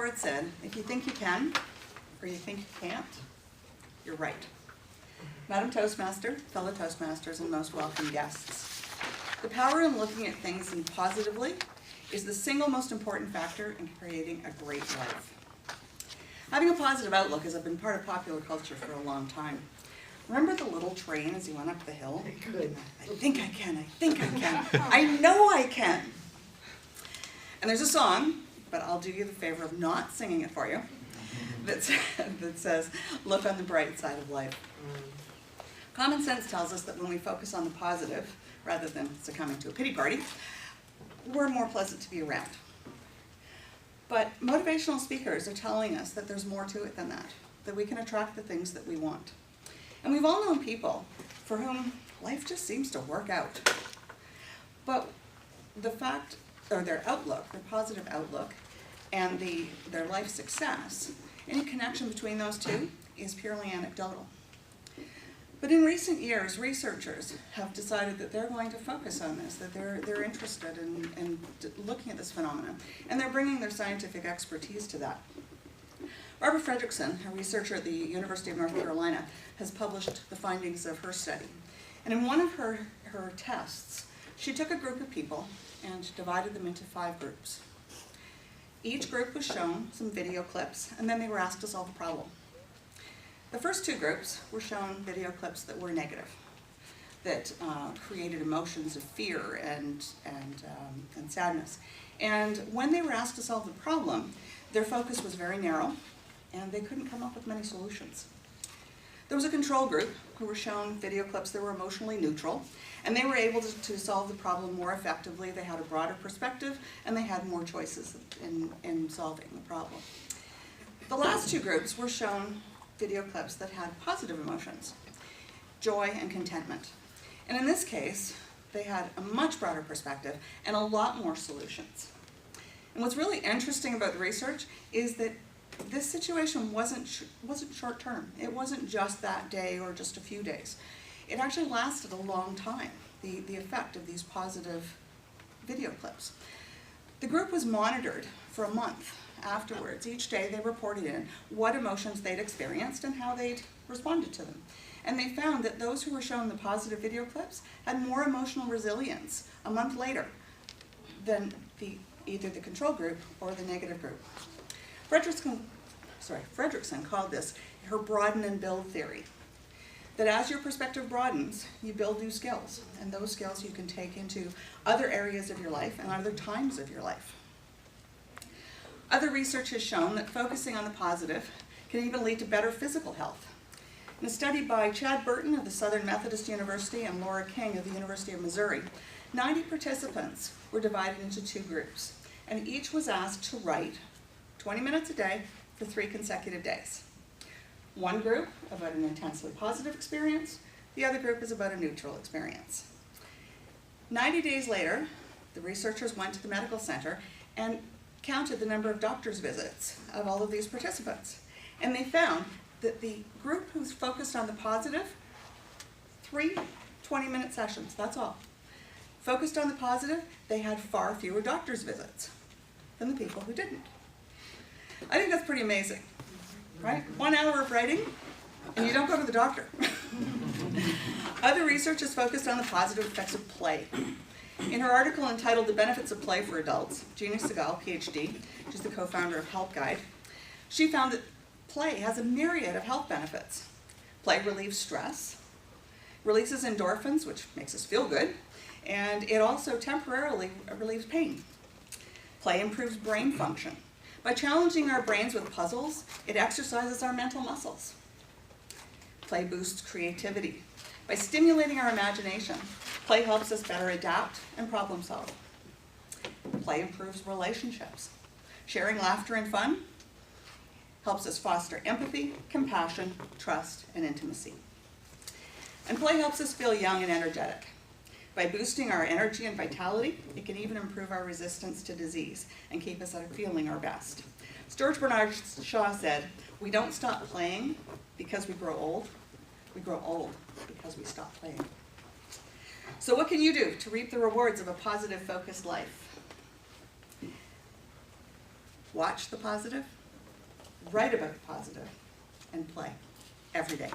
it said, if you think you can, or you think you can't, you're right. Madam Toastmaster, fellow Toastmasters, and most welcome guests. The power in looking at things positively is the single most important factor in creating a great life. Having a positive outlook has been part of popular culture for a long time. Remember the little train as he went up the hill? I think I can, I think I can, I know I can. And there's a song, but I'll do you the favor of not singing it for you, that says, look on the bright side of life. Common sense tells us that when we focus on the positive, rather than succumbing to a pity party, we're more pleasant to be around. But motivational speakers are telling us that there's more to it than that we can attract the things that we want. And we've all known people for whom life just seems to work out. But the fact, or their outlook, their positive outlook, and their life success, any connection between those two is purely anecdotal. But in recent years, researchers have decided that they're going to focus on this, that they're interested in looking at this phenomenon, and they're bringing their scientific expertise to that. Barbara Fredrickson, a researcher at the University of North Carolina, has published the findings of her study. And in one of her tests, she took a group of people and divided them into 5 groups. Each group was shown some video clips, and then they were asked to solve a problem. The first 2 groups were shown video clips that were negative, that created emotions of fear and sadness. And when they were asked to solve the problem, their focus was very narrow, and they couldn't come up with many solutions. There was a control group who were shown video clips that were emotionally neutral, and they were able to solve the problem more effectively. They had a broader perspective, and they had more choices in solving the problem. The last 2 groups were shown video clips that had positive emotions, joy and contentment. And in this case, they had a much broader perspective and a lot more solutions. And what's really interesting about the research is that this situation wasn't short term. It wasn't just that day or just a few days. It actually lasted a long time, the effect of these positive video clips. The group was monitored for a month afterwards. Each day they reported in what emotions they'd experienced and how they'd responded to them. And they found that those who were shown the positive video clips had more emotional resilience a month later than either the control group or the negative group. Fredrickson called this her broaden and build theory. That as your perspective broadens, you build new skills, and those skills you can take into other areas of your life and other times of your life. Other research has shown that focusing on the positive can even lead to better physical health. In a study by Chad Burton of the Southern Methodist University and Laura King of the University of Missouri, 90 participants were divided into 2 groups, and each was asked to write 20 minutes a day for 3 consecutive days. One group about an intensely positive experience, the other group is about a neutral experience. 90 days later, the researchers went to the medical center and counted the number of doctor's visits of all of these participants. And they found that the group who's focused on the positive, 3 20-minute sessions, that's all. Focused on the positive, they had far fewer doctor's visits than the people who didn't. I think that's pretty amazing, right? 1 hour of writing, and you don't go to the doctor. Other research is focused on the positive effects of play. In her article entitled The Benefits of Play for Adults, Jeannie Segal, PhD, she's the co-founder of Help Guide, she found that play has a myriad of health benefits. Play relieves stress, releases endorphins, which makes us feel good, and it also temporarily relieves pain. Play improves brain function. By challenging our brains with puzzles, it exercises our mental muscles. Play boosts creativity. By stimulating our imagination, play helps us better adapt and problem solve. Play improves relationships. Sharing laughter and fun helps us foster empathy, compassion, trust, and intimacy. And play helps us feel young and energetic. By boosting our energy and vitality, it can even improve our resistance to disease and keep us feeling our best. George Bernard Shaw said, "We don't stop playing because we grow old. We grow old because we stop playing." So what can you do to reap the rewards of a positive, focused life? Watch the positive, write about the positive, and play every day.